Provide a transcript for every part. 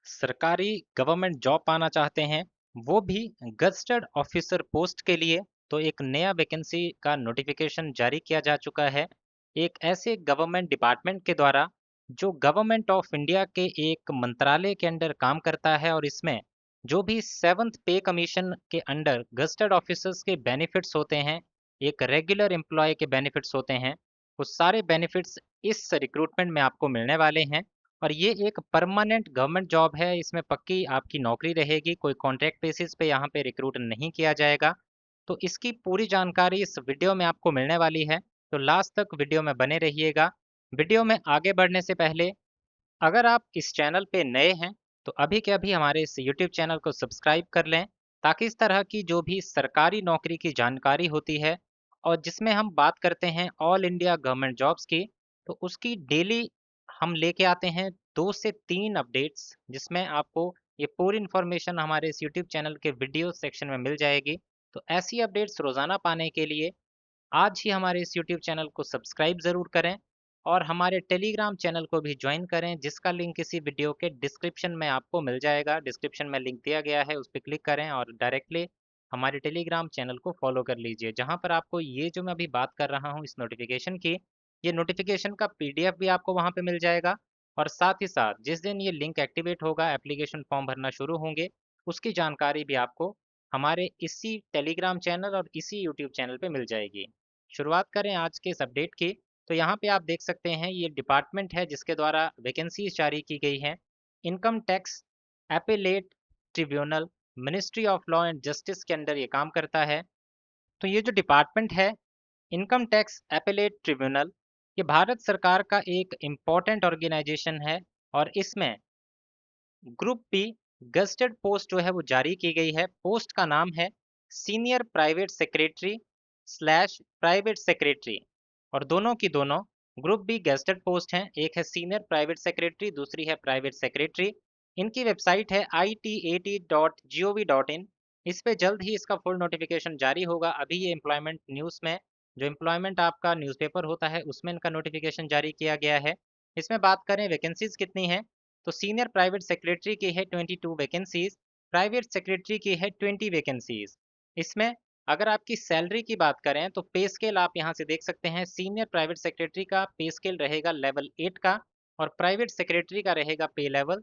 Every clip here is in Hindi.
सरकारी गवर्नमेंट जॉब पाना चाहते हैं, वो भी गज़टेड ऑफिसर पोस्ट के लिए, तो एक नया वैकेंसी का नोटिफिकेशन जारी किया जा चुका है। एक ऐसे गवर्नमेंट डिपार्टमेंट के द्वारा जो गवर्नमेंट ऑफ इंडिया के एक मंत्रालय के अंडर काम करता है, और इसमें जो भी सेवंथ पे कमीशन के अंडर गज़टेड ऑफिसर्स के बेनिफिट्स होते हैं, एक रेगुलर एम्प्लॉय के बेनिफिट्स होते हैं, वो सारे बेनिफिट्स इस रिक्रूटमेंट में आपको मिलने वाले हैं। और ये एक परमानेंट गवर्नमेंट जॉब है, इसमें पक्की आपकी नौकरी रहेगी, कोई कॉन्ट्रैक्ट बेसिस पे यहाँ पे रिक्रूट नहीं किया जाएगा। तो इसकी पूरी जानकारी इस वीडियो में आपको मिलने वाली है, तो लास्ट तक वीडियो में बने रहिएगा। वीडियो में आगे बढ़ने से पहले अगर आप इस चैनल पे नए हैं, तो अभी के अभी हमारे इस यूट्यूब चैनल को सब्सक्राइब कर लें, ताकि इस तरह की जो भी सरकारी नौकरी की जानकारी होती है और जिसमें हम बात करते हैं ऑल इंडिया गवर्नमेंट जॉब्स की, तो उसकी डेली हम लेके आते हैं 2 से 3 अपडेट्स, जिसमें आपको ये पूरी इन्फॉर्मेशन हमारे इस यूट्यूब चैनल के वीडियो सेक्शन में मिल जाएगी। तो ऐसी अपडेट्स रोज़ाना पाने के लिए आज ही हमारे इस यूट्यूब चैनल को सब्सक्राइब ज़रूर करें और हमारे टेलीग्राम चैनल को भी ज्वाइन करें, जिसका लिंक इसी वीडियो के डिस्क्रिप्शन में आपको मिल जाएगा। डिस्क्रिप्शन में लिंक दिया गया है, उस पर क्लिक करें और डायरेक्टली हमारे टेलीग्राम चैनल को फॉलो कर लीजिए, जहां पर आपको ये जो मैं अभी बात कर रहा हूँ इस नोटिफिकेशन की, ये नोटिफिकेशन का पीडीएफ भी आपको वहां पे मिल जाएगा। और साथ ही साथ जिस दिन ये लिंक एक्टिवेट होगा, एप्लीकेशन फॉर्म भरना शुरू होंगे, उसकी जानकारी भी आपको हमारे इसी टेलीग्राम चैनल और इसी यूट्यूब चैनल पे मिल जाएगी। शुरुआत करें आज के इस अपडेट की, तो यहाँ पे आप देख सकते हैं ये डिपार्टमेंट है जिसके द्वारा वैकेंसीज जारी की गई हैं। Income tax appellate tribunal, ministry of law and justice के अंडर ये काम करता है। तो ये जो डिपार्टमेंट है, इनकम टैक्स एपेलेट ट्रिब्यूनल, ये भारत सरकार का एक इम्पॉर्टेंट ऑर्गेनाइजेशन है। और इसमें ग्रुप बी गस्टेड पोस्ट जो है वो जारी की गई है। पोस्ट का नाम है senior private secretary slash private secretary, और दोनों की दोनों ग्रुप बी गस्टेड पोस्ट हैं। एक है सीनियर प्राइवेट सेक्रेटरी, दूसरी है प्राइवेट सेक्रेटरी। इनकी वेबसाइट है itat.gov.in। इस पे जल्द ही इसका फुल नोटिफिकेशन जारी होगा। अभी ये एम्प्लॉयमेंट न्यूज़ में, जो एम्प्लॉयमेंट आपका न्यूज़पेपर होता है, उसमें इनका नोटिफिकेशन जारी किया गया है। इसमें बात करें वैकेंसीज कितनी है, तो सीनियर प्राइवेट सेक्रेटरी की है 22 वैकेंसीज, प्राइवेट सेक्रेटरी की है 20 वैकेंसीज। इसमें अगर आपकी सैलरी की बात करें, तो पे स्केल आप यहाँ से देख सकते हैं। सीनियर प्राइवेट सेक्रेटरी का पे स्केल रहेगा लेवल 8 का, और प्राइवेट सेक्रेटरी का रहेगा पे लेवल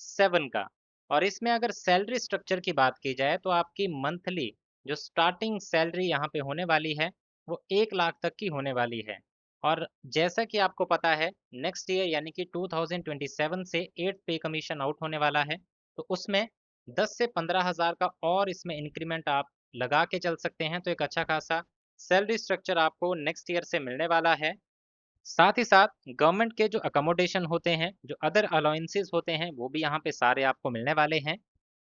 7 का। और इसमें अगर सैलरी स्ट्रक्चर की बात की जाए, तो आपकी मंथली जो स्टार्टिंग सैलरी यहाँ पे होने वाली है, वो 1 लाख तक की होने वाली है। और जैसा कि आपको पता है, नेक्स्ट ईयर यानी कि 2027 से 8th पे कमीशन आउट होने वाला है, तो उसमें 10 से 15 हज़ार का और इसमें इंक्रीमेंट आप लगा के चल सकते हैं। तो एक अच्छा खासा सैलरी स्ट्रक्चर आपको नेक्स्ट ईयर से मिलने वाला है। साथ ही साथ गवर्नमेंट के जो अकोमोडेशन होते हैं, जो अदर अलाउंसेस होते हैं, वो भी यहाँ पे सारे आपको मिलने वाले हैं।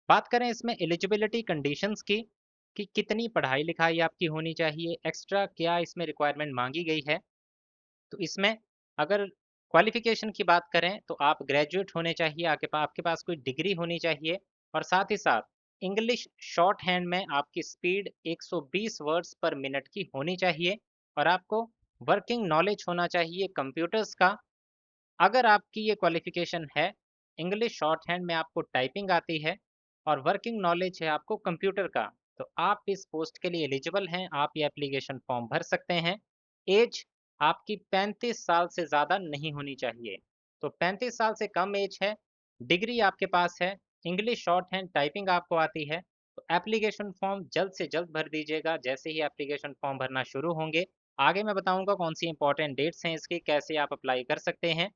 बात करें इसमें एलिजिबिलिटी कंडीशंस की, कि कितनी पढ़ाई लिखाई आपकी होनी चाहिए, एक्स्ट्रा क्या इसमें रिक्वायरमेंट मांगी गई है। तो इसमें अगर क्वालिफिकेशन की बात करें, तो आप ग्रेजुएट होने चाहिए, आपके पास कोई डिग्री होनी चाहिए। और साथ ही साथ इंग्लिश शॉर्ट हैंड में आपकी स्पीड 120 वर्ड्स पर मिनट की होनी चाहिए। और आपको वर्किंग नॉलेज होना चाहिए कंप्यूटर्स का। अगर आपकी ये क्वालिफिकेशन है, इंग्लिश शॉर्ट हैंड में आपको टाइपिंग आती है और वर्किंग नॉलेज है आपको कंप्यूटर का, तो आप इस पोस्ट के लिए एलिजिबल हैं, आप ये एप्लीकेशन फॉर्म भर सकते हैं। एज आपकी 35 साल से ज़्यादा नहीं होनी चाहिए। तो 35 साल से कम एज है, डिग्री आपके पास है, इंग्लिश शॉर्ट हैंड टाइपिंग आपको आती है, तो एप्लीकेशन फॉर्म जल्द से जल्द भर दीजिएगा। जैसे ही एप्लीकेशन फॉर्म भरना शुरू होंगे, आगे मैं बताऊंगा कौन सी इंपॉर्टेंट डेट्स हैं इसकी, कैसे आप अप्लाई कर सकते हैं।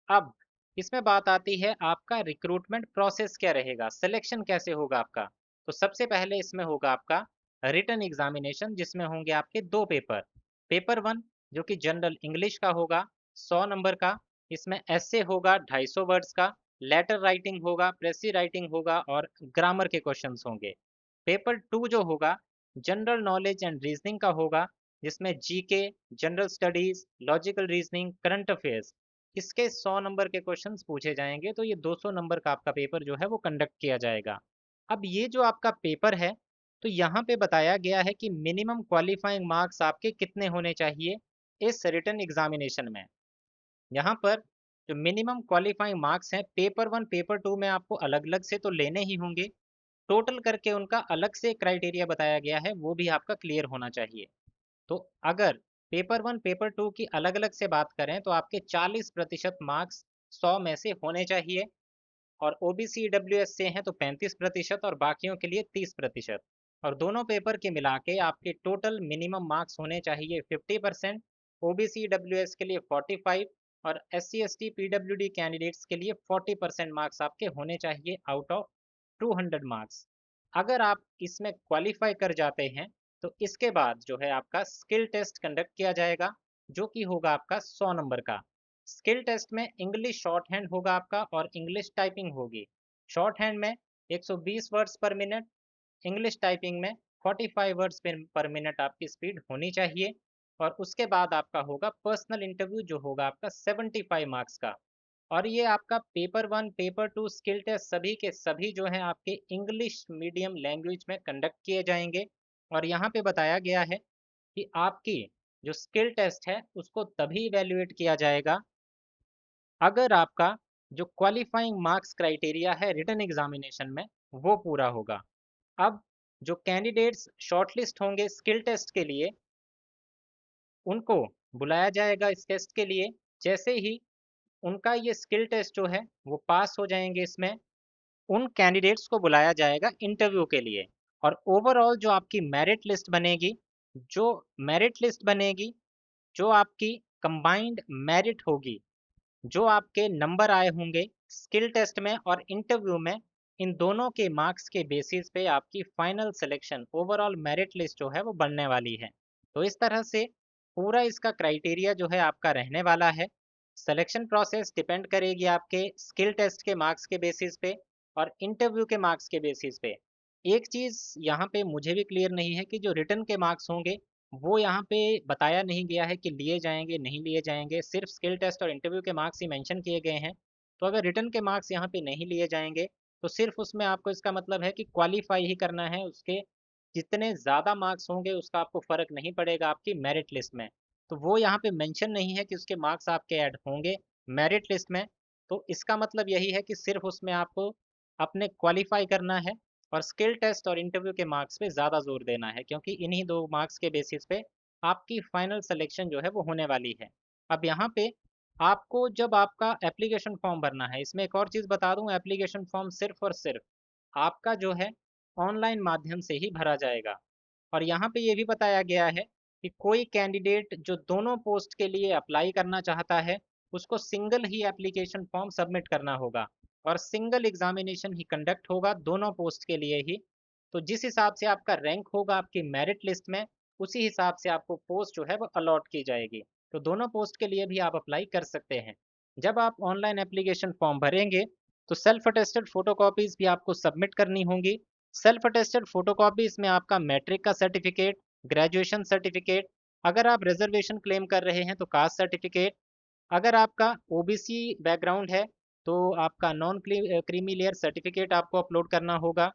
अब इसमें बात आती है आपका रिक्रूटमेंट प्रोसेस क्या रहेगा, सिलेक्शन कैसे होगा आपका। तो सबसे पहले इसमें होगा आपका रिटन एग्जामिनेशन, जिसमें होंगे आपके 2 पेपर। पेपर 1 जो कि जनरल इंग्लिश का होगा 100 नंबर का, इसमें एसे होगा 250 वर्ड्स का, लेटर राइटिंग होगा, प्रेसी राइटिंग होगा और ग्रामर के क्वेश्चंस होंगे। पेपर 2 जो होगा जनरल नॉलेज एंड रीजनिंग का होगा, जिसमें GK, general studies, logical reasoning, current affairs, इसके 100 नंबर के क्वेश्चंस पूछे जाएंगे। तो ये 200 नंबर का आपका पेपर जो है वो कंडक्ट किया जाएगा। अब ये जो आपका पेपर है, तो यहाँ पे बताया गया है कि मिनिमम क्वालिफाइंग मार्क्स आपके कितने होने चाहिए इस रिटन एग्जामिनेशन में। यहाँ पर जो मिनिमम क्वालिफाइंग मार्क्स हैं पेपर 1 पेपर 2 में आपको अलग-अलग से तो लेने ही होंगे। टोटल करके उनका अलग से क्राइटेरिया बताया गया है, वो भी आपका क्लियर होना चाहिए। तो अगर पेपर 1 पेपर 2 की अलग-अलग से बात करें तो आपके 40% मार्क्स 100 में से होने चाहिए और ओबीसी ईडब्ल्यूएस से हैं तो 35% और बाकियों के लिए 30%। और दोनों पेपर के मिला के आपके टोटल मिनिमम मार्क्स होने चाहिए 50%, ओबीसी ईडब्ल्यूएस के लिए 45 और एससी एसटी पीडब्ल्यूडी कैंडिडेट्स के लिए 40% मार्क्स आपके होने चाहिए आउट ऑफ 200 मार्क्स। अगर आप इसमें क्वालिफाई कर जाते हैं तो इसके बाद जो है आपका स्किल टेस्ट कंडक्ट किया जाएगा, जो कि होगा आपका 100 नंबर का। स्किल टेस्ट में इंग्लिश शॉर्ट हैंड होगा आपका और इंग्लिश टाइपिंग होगी। शॉर्ट हैंड में 120 वर्ड्स पर मिनट, इंग्लिश टाइपिंग में 45 वर्ड्स पर मिनट आपकी स्पीड होनी चाहिए। और उसके बाद आपका होगा पर्सनल इंटरव्यू, जो होगा आपका 75 मार्क्स का। और ये आपका पेपर 1 पेपर 2 स्किल टेस्ट सभी के सभी जो हैं आपके इंग्लिश मीडियम लैंग्वेज में कंडक्ट किए जाएंगे। और यहाँ पे बताया गया है कि आपकी जो स्किल टेस्ट है उसको तभी इवेल्युएट किया जाएगा अगर आपका जो क्वालिफाइंग मार्क्स क्राइटेरिया है रिटन एग्जामिनेशन में वो पूरा होगा। अब जो कैंडिडेट्स शॉर्टलिस्ट होंगे स्किल टेस्ट के लिए उनको बुलाया जाएगा इस टेस्ट के लिए। जैसे ही उनका ये स्किल टेस्ट जो है वो पास हो जाएंगे इसमें, उन कैंडिडेट्स को बुलाया जाएगा इंटरव्यू के लिए। और ओवरऑल जो आपकी मेरिट लिस्ट बनेगी, जो मेरिट लिस्ट बनेगी, जो आपकी कंबाइंड मेरिट होगी, जो आपके नंबर आए होंगे स्किल टेस्ट में और इंटरव्यू में, इन दोनों के मार्क्स के बेसिस पे आपकी final selection overall merit list जो है वो बनने वाली है। तो इस तरह से पूरा इसका क्राइटेरिया जो है आपका रहने वाला है। सिलेक्शन प्रोसेस डिपेंड करेगी आपके स्किल टेस्ट के मार्क्स के बेसिस पे और इंटरव्यू के मार्क्स के बेसिस पे। एक चीज़ यहाँ पे मुझे भी क्लियर नहीं है कि जो रिटन के मार्क्स होंगे वो यहाँ पे बताया नहीं गया है कि लिए जाएंगे नहीं लिए जाएंगे, सिर्फ स्किल टेस्ट और इंटरव्यू के मार्क्स ही मेंशन किए गए हैं। तो अगर रिटन के मार्क्स यहाँ पे नहीं लिए जाएंगे तो सिर्फ उसमें आपको इसका मतलब है कि क्वालिफाई ही करना है, उसके जितने ज़्यादा मार्क्स होंगे उसका आपको फ़र्क नहीं पड़ेगा आपकी मेरिट लिस्ट में। तो वो यहाँ पे मेंशन नहीं है कि उसके मार्क्स आपके ऐड होंगे मेरिट लिस्ट में। तो इसका मतलब यही है कि सिर्फ उसमें आपको अपने क्वालिफाई करना है और स्किल टेस्ट और इंटरव्यू के मार्क्स पे ज़्यादा जोर देना है, क्योंकि इन्हीं दो मार्क्स के बेसिस पे आपकी फाइनल सिलेक्शन जो है वो होने वाली है। अब यहाँ पे आपको जब आपका एप्लीकेशन फॉर्म भरना है, इसमें एक और चीज़ बता दूं, एप्लीकेशन फॉर्म सिर्फ और सिर्फ आपका जो है ऑनलाइन माध्यम से ही भरा जाएगा। और यहाँ पे ये भी बताया गया है कि कोई कैंडिडेट जो दोनों पोस्ट के लिए अप्लाई करना चाहता है उसको सिंगल ही एप्लीकेशन फॉर्म सबमिट करना होगा और सिंगल एग्जामिनेशन ही कंडक्ट होगा दोनों पोस्ट के लिए ही। तो जिस हिसाब से आपका रैंक होगा आपकी मेरिट लिस्ट में, उसी हिसाब से आपको पोस्ट जो है वो अलॉट की जाएगी। तो दोनों पोस्ट के लिए भी आप अप्लाई कर सकते हैं। जब आप ऑनलाइन एप्लीकेशन फॉर्म भरेंगे तो सेल्फ अटेस्टेड फोटोकॉपीज भी आपको सबमिट करनी होंगी। सेल्फ अटेस्टेड फोटोकॉपीज में आपका मैट्रिक का सर्टिफिकेट, ग्रेजुएशन सर्टिफिकेट, अगर आप रिजर्वेशन क्लेम कर रहे हैं तो कास्ट सर्टिफिकेट, अगर आपका ओबीसी बैकग्राउंड है तो आपका नॉन क्रीमी लेयर सर्टिफिकेट आपको अपलोड करना होगा।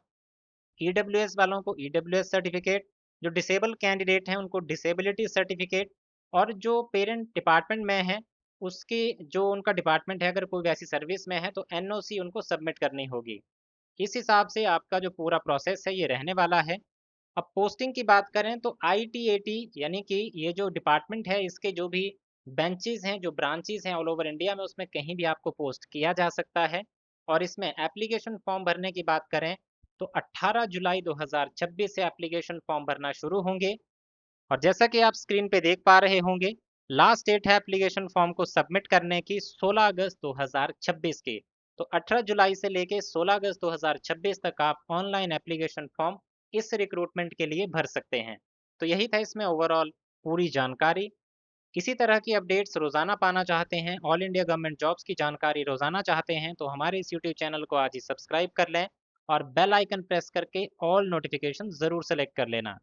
ईडब्ल्यूएस वालों को ईडब्ल्यूएस सर्टिफिकेट, जो डिसेबल कैंडिडेट हैं उनको डिसेबिलिटी सर्टिफिकेट, और जो पेरेंट डिपार्टमेंट में है उसकी जो उनका डिपार्टमेंट है अगर कोई वैसी सर्विस में है तो एनओसी उनको सबमिट करनी होगी। इस हिसाब से आपका जो पूरा प्रोसेस है ये रहने वाला है। अब पोस्टिंग की बात करें तो आईटीएटी यानी कि ये जो डिपार्टमेंट है इसके जो भी बेंचेस हैं, जो ब्रांचेस हैं ऑल ओवर इंडिया में, उसमें कहीं भी आपको पोस्ट किया जा सकता है। और इसमें एप्लीकेशन फॉर्म भरने की बात करें तो 18 जुलाई 2026 से एप्लीकेशन फॉर्म भरना शुरू होंगे। और जैसा कि आप स्क्रीन पे देख पा रहे होंगे, लास्ट डेट है एप्लीकेशन फॉर्म को सबमिट करने की 16 अगस्त 2026 की। तो 18 जुलाई से लेके 16 अगस्त 2026 तक आप ऑनलाइन एप्लीकेशन फॉर्म इस रिक्रूटमेंट के लिए भर सकते हैं। तो यही था इसमें ओवरऑल पूरी जानकारी। इसी तरह की अपडेट्स रोज़ाना पाना चाहते हैं, ऑल इंडिया गवर्नमेंट जॉब्स की जानकारी रोज़ाना चाहते हैं तो हमारे इस यूट्यूब चैनल को आज ही सब्सक्राइब कर लें और बेल आइकन प्रेस करके ऑल नोटिफिकेशन ज़रूर सेलेक्ट कर लेना।